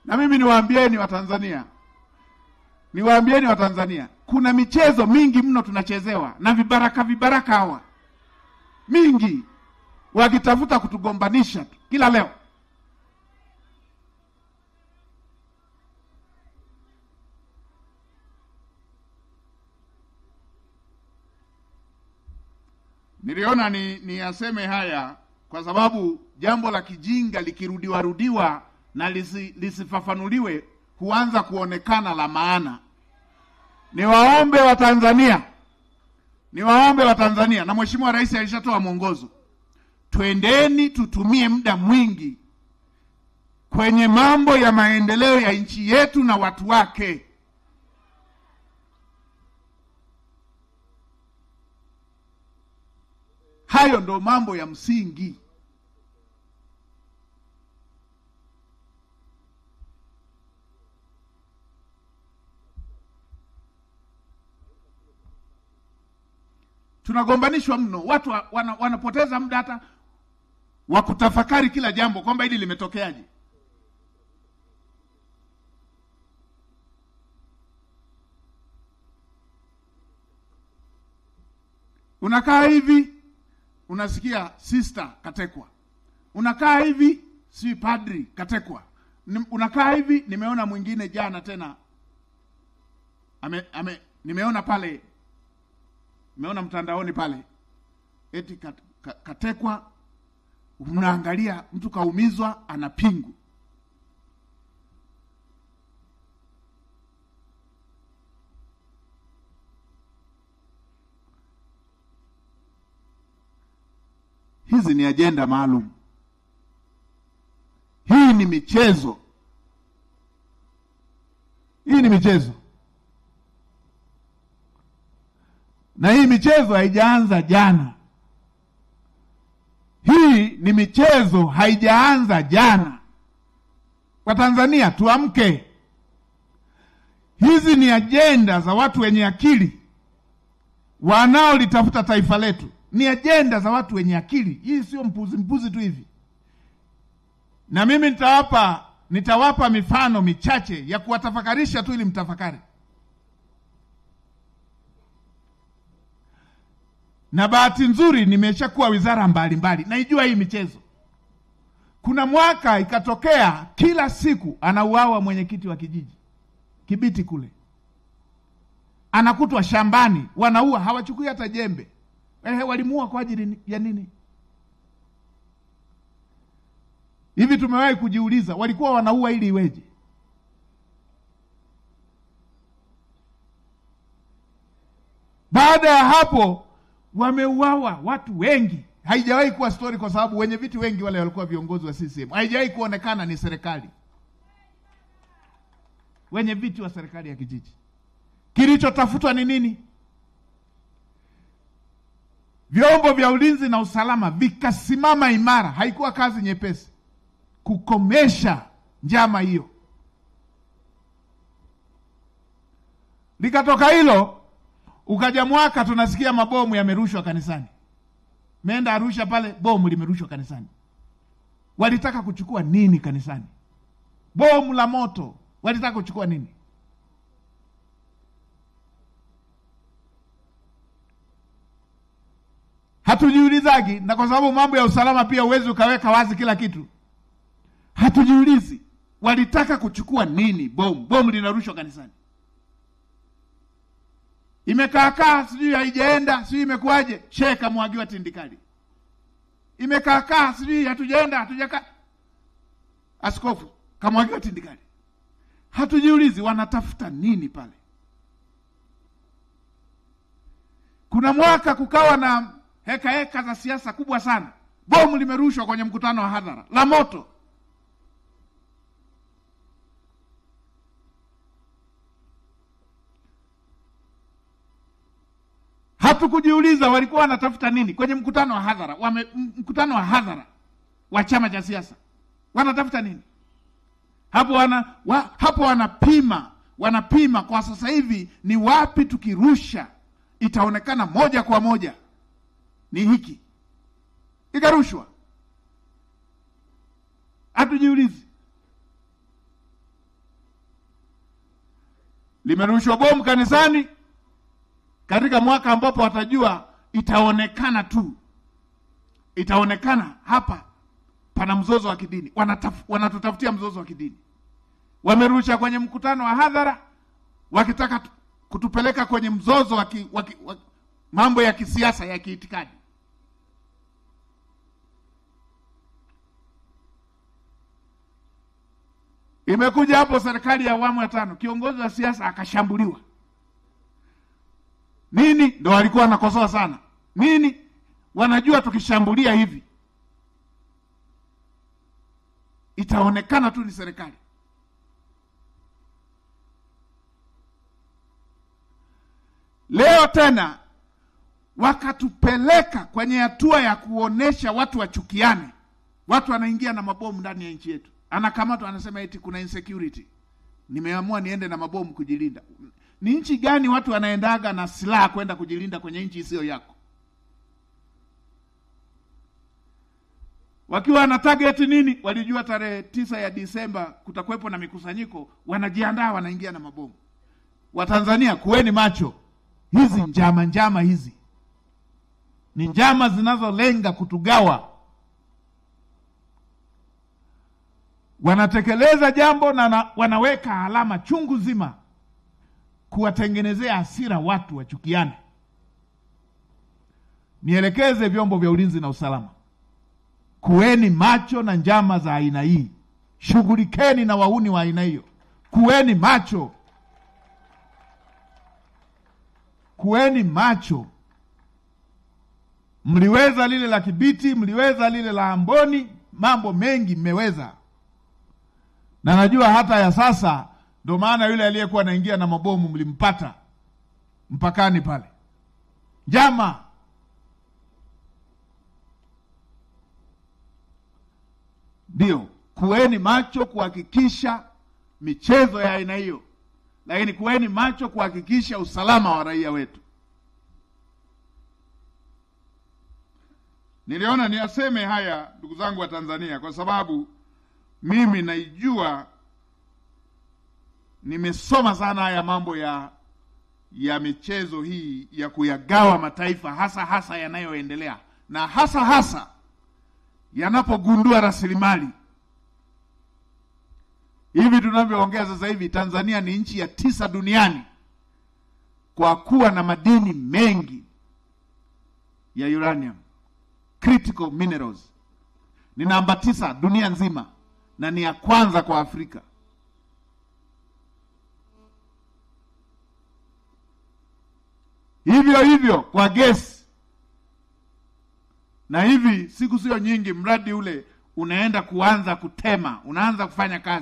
Na mimi niwaambieni Watanzania, kuna michezo mingi mno tunachezewa na vibaraka hawa mingi, wakitafuta kutugombanisha tu kila leo. Niliona ni aseme haya kwa sababu jambo la kijinga likirudiwa na lisifafanuliwe huanza kuonekana la maana. Niwaombe Watanzania, na Mheshimiwa Rais alishatoa mwongozo, twendeni tutumie muda mwingi kwenye mambo ya maendeleo ya nchi yetu na watu wake. Hayo ndo mambo ya msingi. Tunagombanishwa mno, watu wanapoteza muda hata wa kutafakari kila jambo kwamba hili limetokeaje. Unakaa hivi unasikia sister katekwa, unakaa hivi si padri katekwa, unakaa hivi. Nimeona mwingine jana tena nimeona pale, nimeona mtandaoni pale eti katekwa. Unaangalia mtu kaumizwa ana pingu. Hizi ni ajenda maalum. Hii ni michezo. Na hii michezo haijaanza jana. Watanzania tuamke. Hizi ni ajenda za watu wenye akili wanaolitafuta taifa letu. Ni ajenda za watu wenye akili. Hii sio mpuzi tu hivi. Na mimi nitawapa mifano michache ya kuwatafakarisha tu ili mtafakari. Na bahati nzuri nimeshakuwa wizara mbalimbali, naijua hii michezo. Kuna mwaka ikatokea kila siku anauawa mwenyekiti wa kijiji Kibiti kule. Anakutwa shambani, wanaua, hawachukui hata jembe. Walimuua kwa ajili ya nini? Hivi tumewahi kujiuliza walikuwa wanaua ili iweje? Baada ya hapo wameuawa watu wengi. Haijawahi kuwa story kwa sababu wenye viti wengi wale walikuwa viongozi wa CCM. Haijawahi kuonekana ni serikali. Wenye viti wa serikali ya kijiji. Kilichotafutwa ni nini? Vyombo vya ulinzi na usalama vikasimama imara. Haikuwa kazi nyepesi kukomesha njama hiyo. Likatoka hilo, ukaja mwaka tunasikia mabomu yamerushwa kanisani. Meenda Arusha pale, bomu limerushwa kanisani. Walitaka kuchukua nini kanisani? Bomu la moto. Walitaka kuchukua nini? Hatujiulizagi, na kwa sababu mambo ya usalama pia uwezi ukaweka wazi kila kitu. Hatujiulizi walitaka kuchukua nini. Bomu linarushwa kanisani. Imekaakaa, sijui haijaenda, sijui imekuaje. Sheka mwagiwa tindikali. Imekaakaa, sijui hatujaka. Askofu kamwagiwa tindikali. Hatujiulizi wanatafuta nini pale. Kuna mwaka kukawa na heka za siasa kubwa sana. Bomu limerushwa kwenye mkutano wa hadhara la moto. Hatukujiuliza walikuwa wanatafuta nini kwenye mkutano wa hadhara. Mkutano wa hadhara wa chama cha siasa. Wanatafuta nini? Hapo wanapima kwa sasa hivi ni wapi tukirusha itaonekana moja kwa moja ni hiki. Ikarushwa. Hatujiulizi. limerushwa bomu kanisani katika mwaka ambapo watajua itaonekana tu, itaonekana hapa pana mzozo wa kidini. Wanatutafutia mzozo wa kidini. Wamerusha kwenye mkutano wa hadhara wakitaka kutupeleka kwenye mzozo wa mambo ya kisiasa ya kiitikadi. Imekuja hapo serikali ya awamu ya 5, kiongozi wa siasa akashambuliwa. Nini? Ndio walikuwa wanakosoa sana. Nini? Wanajua tukishambulia hivi itaonekana tu ni serikali. Leo tena wakatupeleka kwenye hatua ya kuonesha watu wachukiane. Watu wanaingia na mabomu ndani ya nchi yetu. Anakamatwa, anasema eti kuna insecurity. Nimeamua niende na mabomu kujilinda. Ni nchi gani watu wanaendaga na silaha kwenda kujilinda kwenye nchi isiyo yako? Wakiwa na target nini? Walijua tarehe 9 ya Disemba kutakuwepo na mikusanyiko, wanajiandaa, wanaingia na mabomu. Watanzania, kuweni macho. Hizi njama hizi ni njama zinazolenga kutugawa. Wanatekeleza jambo na wanaweka alama chungu zima kuwatengenezea hasira watu wachukiane. Nielekeze vyombo vya ulinzi na usalama, kuweni macho na njama za aina hii. Shughulikeni na wahuni wa aina hiyo. Kuweni macho. Kuweni macho. Mliweza lile la Kibiti, mliweza lile la Amboni, mambo mengi mmeweza. Na najua hata ya sasa, ndio maana yule aliyekuwa anaingia na mabomu mlimpata mpakani pale. Njama. Ndio, kuweni macho kuhakikisha michezo ya aina hiyo. Lakini kuweni macho kuhakikisha usalama wa raia wetu. Niliona niyaseme haya, ndugu zangu wa Tanzania, kwa sababu mimi naijua, nimesoma sana haya mambo ya michezo hii ya kuyagawa mataifa, hasa yanayoendelea, na hasa yanapogundua rasilimali. Hivi tunavyoongea sasa hivi, Tanzania ni nchi ya 9 duniani kwa kuwa na madini mengi ya uranium, critical minerals. Ni namba 9 dunia nzima na ni ya kwanza kwa Afrika. Hivyo kwa gesi. Na hivi siku sio nyingi mradi ule unaenda kuanza kutema, unaanza kufanya kazi.